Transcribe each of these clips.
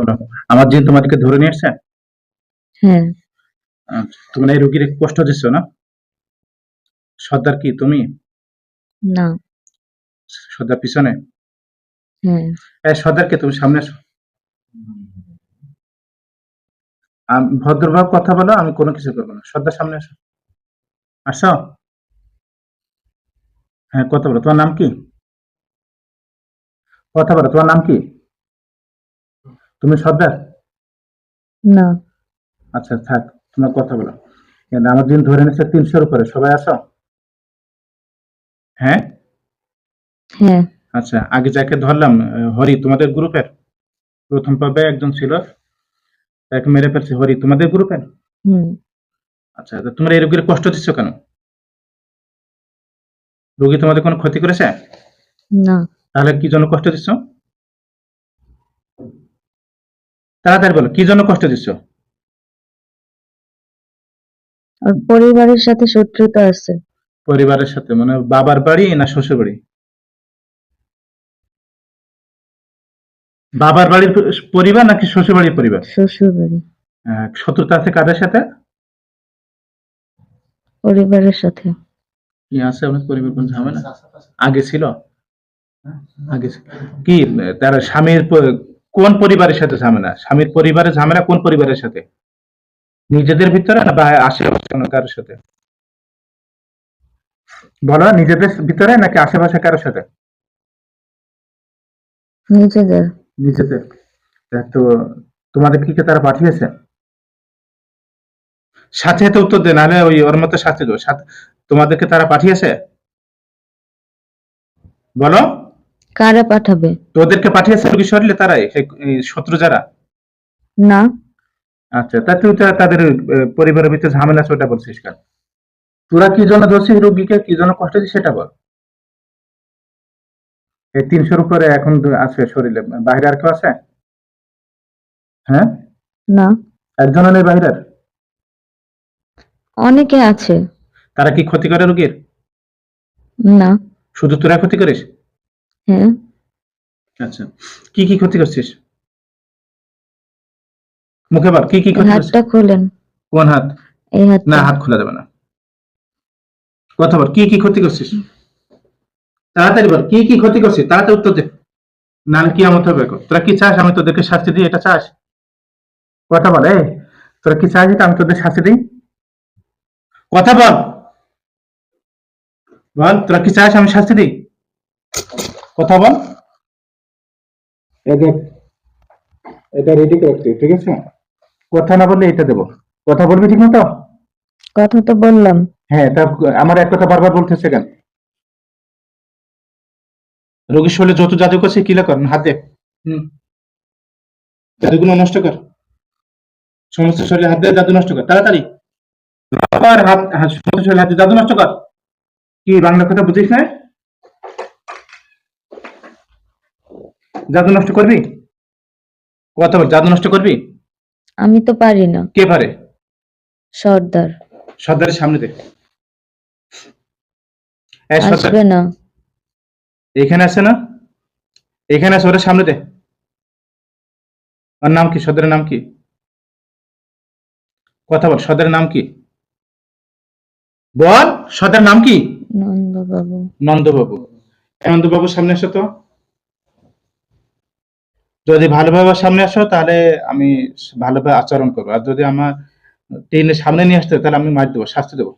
বলো, আমার জিন তোমাদেরকে ধরে নিয়ে এসছে? হ্যাঁ। তোমরা এই রোগীর কষ্ট দিচ্ছ না? সর্দার কি তুমি? না। সর্দার পিছনে? হ্যাঁ। সর্দারকে তুমি সামনে আসো। ভদ্রভাবে কথা বলো, আমি কোনো কিছু করবো না। সর্দার সামনে আসো। আসো। হ্যাঁ, কথা বলো। তোমার নাম কি? কথা বলো, তোমার নাম কি? তুমি সর্দার? না। আচ্ছা থাক, তোমার কথা বলো। আমার দিন ধরে নিচ্ছে 300-র উপরে। সবাই আসো। হ্যাঁ। হ্যাঁ। আচ্ছা, আগে যাকে ধরলাম, হরি তোমাদের গ্রুপের? প্রথম পর্বে একজন ছিল, তাকে মেরে ফেলছে। হরি তোমাদের গ্রুপের? হুম। আচ্ছা, তো তোমরা এই রোগীর কষ্ট দিচ্ছ কেন? রোগী তোমাদের কোনো ক্ষতি করেছে? না। তাহলে কি জন্য কষ্ট দিচ্ছ? তাড়াতাড়ি বলো, কি জন্য কষ্ট দিচ্ছ? আর পরিবারের সাথে শত্রুতা আছে। পরিবারের সাথে মানে বাবার বাড়ি না শ্বশুর বাড়ি? বাবার বাড়ির পরিবার নাকি শ্বশুর বাড়ির পরিবার? শ্বশুর বাড়ি। শত্রুতা আছে কাদের সাথে? পরিবারের সাথে। কি আছে আপনার পরিবার? কোন ঝামেলা আগে ছিল? আগে কি তার স্বামীর কোন পরিবারের সাথে ঝামেলা? স্বামীর পরিবারের ঝামেলা কোন পরিবারের সাথে? নিজেদের ভিতরে না আশেপাশে কারোর সাথে? বলো, নিজেদের ভিতরে নাকি আশেপাশে কারোর সাথে? নিজেদের। নিজেদের। তো তোমাদের কি তারা পাঠিয়েছে? সাথে তো উত্তর দে, নাহলে ওই ওর মতো সাথে দো। তোমাদেরকে তারা পাঠিয়েছে? বলো। কারা পাঠাবে? তোদেরকে পাঠিয়েছে রোগী শরীরে তারাই, এই শত্রু যারা? না। আচ্ছা, তা তুই তো তাদের পরিবারের ভিতরে ঝামেলা আছে ওটা বলছিস কেন? তোরা কি জন্য ধরছিস রোগীকে, কি জন্য কষ্ট দিস সেটা বল। এই 300-র উপরে এখন আছে শরীরে, বাইরে আর কেউ আছে? হ্যাঁ। না। একজনও নেই বাইরের? অনেকে আছে। তারা কি ক্ষতি করে রোগীর? না। শুধু তোরা ক্ষতি করিস? হ্যাঁ। আচ্ছা, কি কি ক্ষতি করছিস? মুখে বল, কি কি ক্ষতি করছিস? হাতটা খোলেন। কোন হাত? এই হাতটা। না, হাত খোলা যাবে না। কথা বল, কি কি ক্ষতি করছিস? তাড়াতাড়ি বল, কি কি ক্ষতি করছিস? তাড়াতাড়ি উত্তর দে, নাহলে কি আমত হবে। তোরা কি চাস আমি তোদেরকে শাস্তি দিই? এটা চাস? কথা বল, তোরা কি চাস আমি তোদের শাস্তি দিই? কথা বল, বল তোরা কি চাস আমি শাস্তি দিই? কথা বল। এটা রেডি করতে, ঠিক আছে? কথা না বললে এটা দেবো। কথা বলবি ঠিক মতো? কথা তো বললাম। হ্যাঁ, তা আমার এক কথা বারবার বলতেছে কেন? রোগীর শরীরে যত জাদু করছে কিলা কর, হাত দে। জাদুগুলো নষ্ট কর, সমস্ত শরীরে হাত দিয়ে জাদু নষ্ট কর তাড়াতাড়ি। আবার হাত, সমস্ত শরীরে হাত দিয়ে জাদু নষ্ট কর। কি বাংলা কথা বুঝিস না? জাদু নষ্ট করবি? কথা বল, জাদু নষ্ট করবি? আমি তো পারি না। কে পারে? সর্দার। সর্দারের সামনে দে। আসবে না। এখানে আছে না? এখানে আছে, ওরা সামনে দে। ওর নাম কি? সর্দারের নাম কি? কথা বল, সর্দারের নাম কি? বল, সর্দারের নাম কি? নন্দবাবু। নন্দবাবু। নন্দবাবুর সামনে আসো তো। যদি ভালোভাবে সামনে আসো তাহলে আমি ভালোভাবে আচরণ করবো, আর যদি আমার টেনে সামনে নিয়ে আসতে তাহলে আমি মার দেবো, শাস্তি দেবো।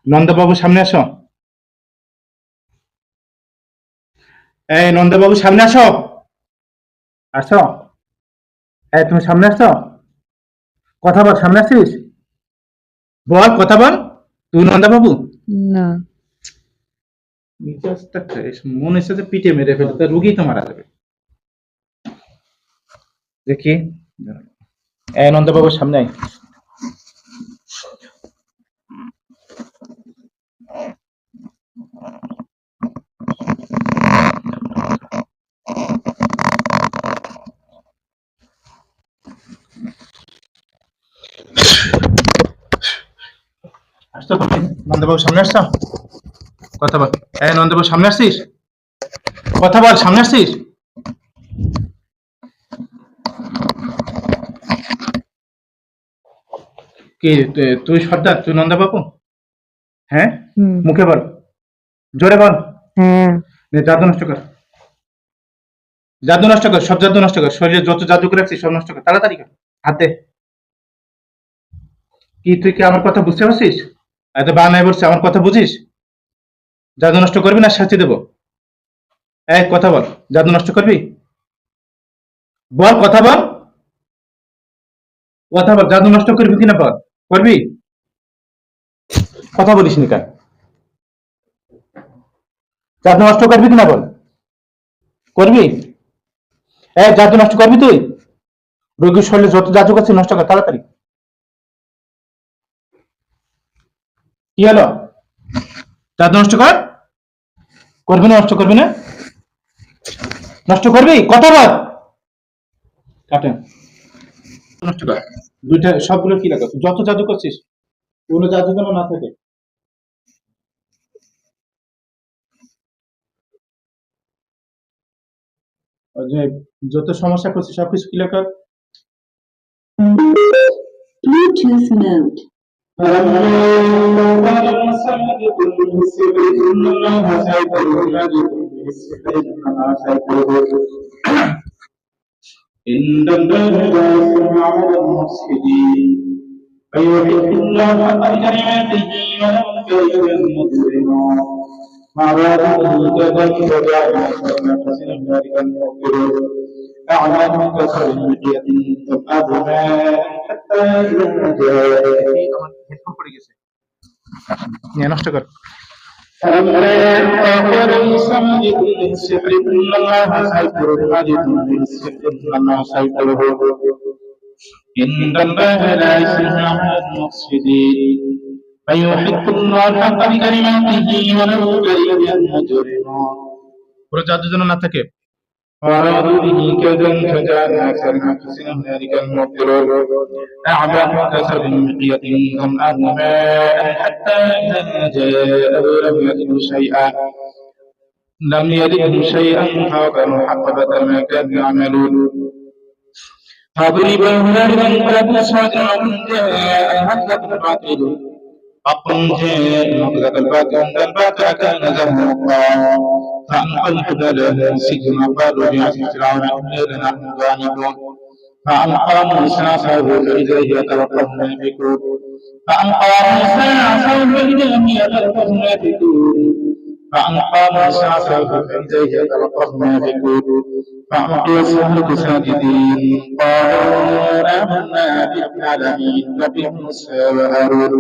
নন্দবাবু সামনে আসো। এই নন্দবাবু সামনে আসো। আসো। তুমি সামনে আসো। কথা বল, সামনে আসিস? বল, কথা বল। তুই নন্দবাবু? না। মনে হচ্ছে যে পিঠে মেরে ফেলে, তা রুগী তো মারা যাবে। দেখি। নন্দবাবুর সামনে আয়। আসতো নন্দবাবু সামনে আসছো? কথা বল। নন্দবাবু সামনে আসছিস? কথা বল, সামনে আসছিস? কি তুই সর্দার, তুই নন্দা বাবু? হ্যাঁ, হুম। মুখে বল, জোরে বল। হ্যাঁ। নে, জাদু নষ্ট কর, জাদু নষ্ট কর, সব জাদু নষ্ট কর, শরীরে যত জাদু করে রাখছিস সব নষ্ট কর, তাড়াতাড়ি কর। হাত দে। কি তুই কি আমার কথা বুঝতে পারছিস? এত বানায় বলছে, আমার কথা বুঝিস? জাদু নষ্ট করবি না শাস্তি দেবো? এই কথা বল, জাদু নষ্ট করবি? বল, কথা বল, কথা বল, জাদু নষ্ট করবি কিনা বল। করবি? কথা বলিস নি কেন? জাদু নষ্ট করবি কিনা বল। করবি? এই জাদু নষ্ট করবি তুই? রোগীর শরীরে যত জাদু করছিস নষ্ট কর, তাড়াতাড়ি। কি হলো? জাদু নষ্ট কর। করবি না? নষ্ট করবি না? নষ্ট করবি? কথা বল। কাটেন। নষ্ট কর। দুইটা সবগুলো কি লাগাস? যত জাদু করছিস কোনো জাদু যেন না থাকে। আর যে যত সমস্যা করছিস সবকিছু ক্লিয়ার কর। Bluetooth mode. إن الله لا يسمع على المفسدين فيحق الله بكلماته ولو كره المجرمون ما بعده كذلك وجعلنا كسر ذلك المغفرون أعلم كسر المحيط تبقى ماء حتى إذا جاء نشتغل فلما آخر السماء كل السحر إن الله سيطر المجد بالسحر إن الله سيطره إن الله لا يسمع على المفسدين فيحق الله الحق بكلماته ولو كره المجرمون পুরো জাদু যেন না থাকে وأرادوا به كيدا فجعلنا أكثرهم أنفسهم ذلك المبتلون أعباه كسر مقية ظمأه ماء حتى إذا جاءه لم يجده شيئا فوقه حقبة ما كانوا يعملون فضرب هنالك انقلب أصوات ومن جاء هزة الباطل حق جاء مقذة الباطل عند الباطل كان زهوقا فألقى الحبال السجن وقالوا بعزم فرعون إنا لنحن غالبون فألقى موسى عصاه فإذا هي تلقف النافقون فألقى موسى عصاه فإذا هي تلقف النافقون فألقى موسى عصاه فإذا هي تلقف النافقون فألقي السحرة ساجدين قالوا آمنا برب العالمين رب موسى وهارون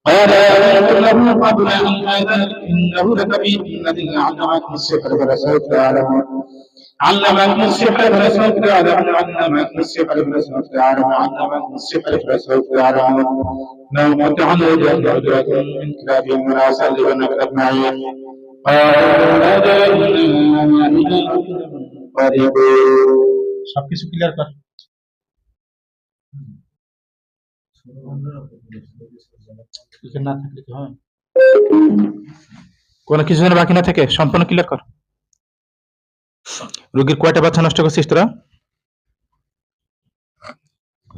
قال آمنت له قبل أن آذن إنه لكبير الذي علمكم السحر فلسوف تعلمون علمكم السحر فلسوف تعلمون علمكم السحر فلسوف تعلمون علمكم السحر فلسوف تعلمون لو قطعن لأخرجكم من كتابهم ولا أسلبنكم أجمعين قالوا هذا إلا إله قريب সবকিছু ক্লিয়ার কর না থাকলে কি হয় কোনো কিছু যেন বাকি না থাকে সম্পূর্ণ ক্লিয়ার কর রোগীর কয়টা বাচ্চা নষ্ট করছিস তোরা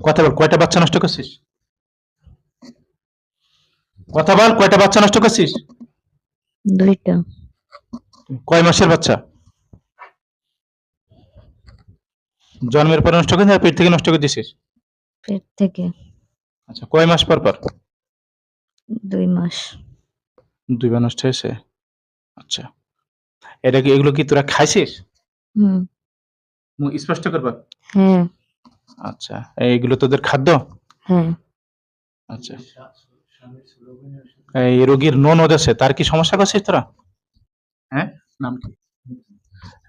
কথা বল কয়টা বাচ্চা নষ্ট করছিস কথা বল কয়টা বাচ্চা নষ্ট করছিস দুইটা। কয় মাসের বাচ্চা জন্মের পর নষ্ট করে পেট থেকে নষ্ট করে দিছিস পেট থেকে। আচ্ছা কয় মাস পর পর 2 মাস। 2 বার নষ্ট হয়েছে আচ্ছা এটা কি এগুলো কি তোরা খাইছিস হুম। স্পষ্ট করবা হ্যাঁ। আচ্ছা এইগুলো তোদের খাদ্য হ্যাঁ। আচ্ছা এই রোগীর ননদ আছে তার কি সমস্যা করছিস তোরা হ্যাঁ নাম কি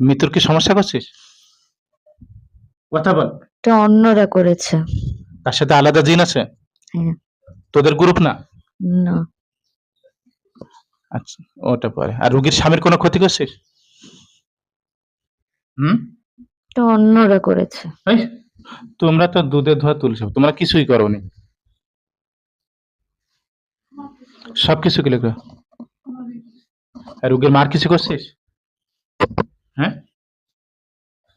মৃত্যুর কি সমস্যা করছিস কথা বল এটা অন্যরা করেছে। তার সাথে আলাদা জিন আছে হ্যাঁ। তোদের গ্রুপ না না। আচ্ছা ওটা পরে আর রোগীর স্বামীর কোনো ক্ষতি করছিস এটা অন্যরা করেছে। এই তোমরা তো দুধে ধোয়া তুলছো তোমরা কিছুই করোনি সবকিছু কি লেখো আর রোগীর মার কিছু করছিস হ্যাঁ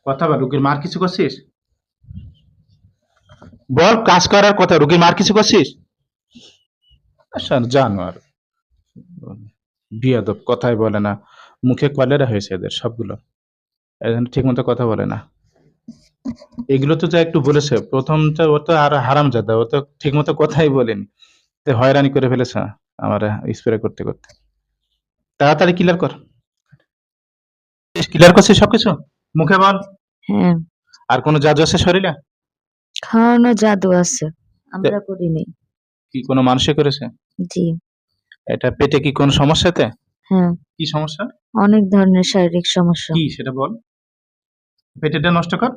কথা বল রোগীর মার কিছু করছিস বল, কাজ করার কথা, রুগী মার কিছু করছিস? জানোয়ার, বিয়াদব, কথাই বলে না, মুখে কলেরা হয়েছে এদের সবগুলো, ঠিক মতো কথা বলে না। এগুলো তো যা একটু বলেছে, প্রথমটা ও তো আর হারামজাদা, ও তো ঠিক মতো কথাই বলেনি, তো হয়রানি করে ফেলেছে আমার স্প্রে করতে করতে। তাড়াতাড়ি ক্লিয়ার কর। ক্লিয়ার করছিস সবকিছু? মুখে বল। হ্যাঁ, আর কোনো জাদু আছে শরীরে? খাওয়ানো জাদু আছে, আমরা করিনি। কি কোনো মানুষে করেছে? জি। এটা পেটে কি কোনো সমস্যাতে? হ্যাঁ, কি সমস্যা? অনেক ধরনের শারীরিক সমস্যা। কি সেটা বল। পেটেটা নষ্ট কর।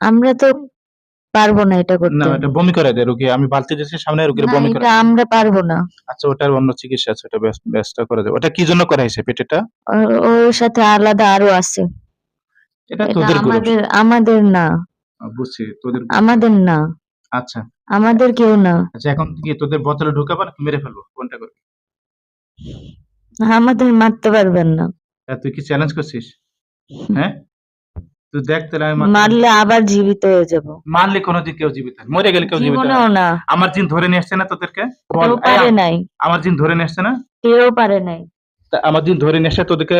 আমরা তো পারবো না এটা না, করতে। এটা বমি করে দেয় রুগী, আমি বালতি দিয়েছি সামনে, রুগীর না, বমি করে। এটা আমরা পারবো না। আচ্ছা, ওটার অন্য চিকিৎসা আছে, ওটা ব্যবস্থা করে দেবো। ওটা কি জন্য করা হয়েছে পেটেটা? ওর সাথে আলাদা আরো আছে। এটা এটা তোদের গ্রুপ। আমাদের না, বুঝছি, তোদের group। আমাদের না, আচ্ছা আমাদের কেউ না, আচ্ছা, এখন কি তোদের বোতলে ঢুকাবো নাকি মেরে ফেলবো, কোনটা করবি? আমাদের মারতে পারবেন না। তুই কি চ্যালেঞ্জ করছিস? হ্যাঁ, তুই দেখ তাহলে আমি মারতে পারি। মারলে আবার জীবিত হয়ে যাব। মারলে কোনোদিন কেউ জীবিত হয় না। মরে গেলে কেউ জীবিত হয় জীবনেও না। না, আমার জিন ধরে নিয়ে আসছে না তোদেরকে? বল, কেউ পারে নাই, আমার জিন ধরে নিয়ে আসছে না? কেউ পারে নাই। তা আমার জিন ধরে নিয়ে এসে তোদেরকে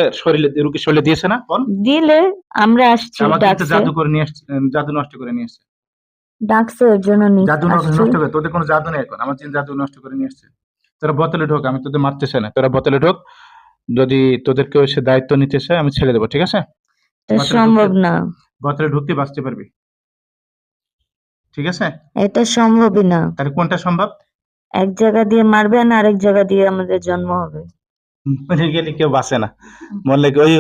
রুগীর শরীরে দিয়েছে না? বল। দিলে আমরা আসছি, আমার জিন তো ডাকছে, জাদু করে নিয়ে আসছে, জাদু নষ্ট করে নিয়ে আসছে। ডাকছে ওর জন্য জাদু আসছি। নষ্ট করে, তোদের কোনো জাদু নেই এখন, আমার জিন জাদু নষ্ট করে নিয়ে আসছে। তোরা বোতলে ঢোক, আমি তোদের মারতে চাই না, তোরা বোতলে ঢোক। যদি তোদেরকে সে দায়িত্ব নিতে চায় আমি ছেড়ে দেবো, ঠিক আছে? এটা বোতলে সম্ভব ঢুকতে- না, বোতলে ঢুকতে বাঁচতে পারবি, ঠিক আছে? এটা সম্ভবই না। তাহলে কোনটা সম্ভব? এক জায়গা দিয়ে মারবেন, আরেক জায়গা দিয়ে আমাদের জন্ম হবে। মরে গেলে কেউ বাঁচে না, মরলে ওই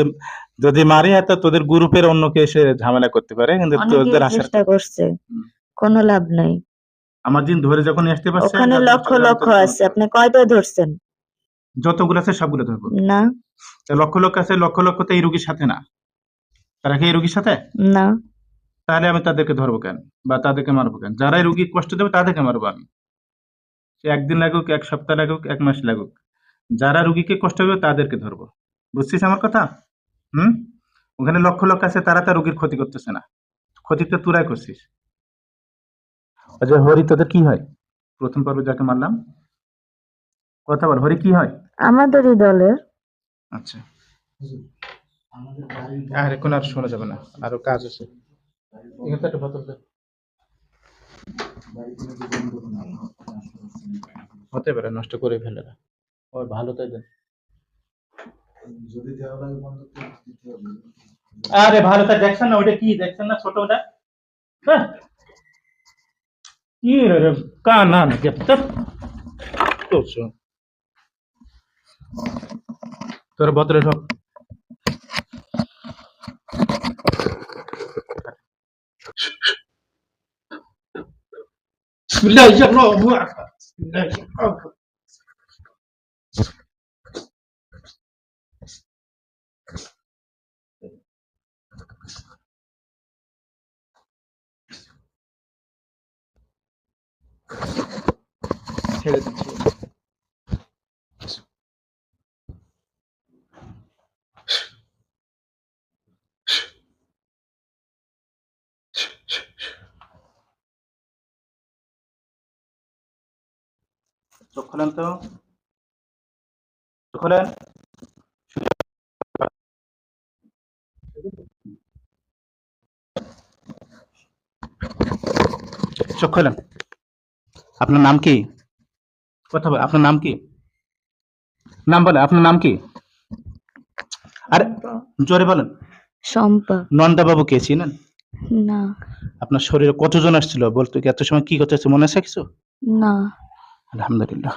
যদি মারে তো তোদের গ্রুপের অন্য কেউ এসে ঝামেলা করতে পারে, কিন্তু অনেকে তোদের আসার চেষ্টা করছে, হুম। কোনো লাভ নাই। আমার জিন ধরে যখন নিয়ে আসতে পারছে, ওখানে জাদু লক্ষ নষ্ট করে আমি লক্ষ তোদের আছে, আপনি কয়টা ধরছেন? যতগুলো আছে সবগুলো ধরবো। না, তা লক্ষ লক্ষ আছে, লক্ষ লক্ষ তো এই রুগীর সাথে না, তারা কি এই রুগীর সাথে? না, তাহলে আমি তাদেরকে ধরবো কেন বা তাদেরকে মারবো কেন? যারা এই রুগী কষ্ট দেবে তাদেরকে মারবো আমি। সে একদিন লাগুক, এক সপ্তাহ লাগুক, এক মাস লাগুক, যারা রুগীকে কষ্ট দেবে তাদেরকে ধরবো। বুঝছিস আমার কথা? হুম। ওখানে লক্ষ লক্ষ আছে, তারা তার রুগীর ক্ষতি করতেছে না, ক্ষতি তো তোরাই করছিস। আচ্ছা হরি, তোদের কি হয়? প্রথম পর্বে যাকে মারলাম, কথা বল, হরি কি হয়? আমাদেরই দলের। আচ্ছা, আর এখন আর শোনা যাবে না, আরো কাজ আছে। এখানে তো একটা বোতল দে। হতে পারে নষ্ট করে ফেলে না, ওর ভালো তাই দেন। আরে ভালো তাই দেখছেন না, ওটা কি দেখছেন না, ছোট ওটা? হ্যাঁ, কি রে কানা নাকি তো তোর বোতলে ঢোক। ছেড়ে দিচ্ছি। চোখ খোলেন তো, চোখ খোলেন। চোখ খোলেন। আপনার নাম কি? কথা বল, আপনার নাম কি? নাম বলে, আপনার নাম কি? আরে জোরে বলেন। শম্পা। নন্দা বাবু কে চিনেন? না, আপনার শরীরে কতজন আসছিল বলতো কি? এত সময় কি করতে মনে আছে কিছু? না। আলহামদুলিল্লাহ।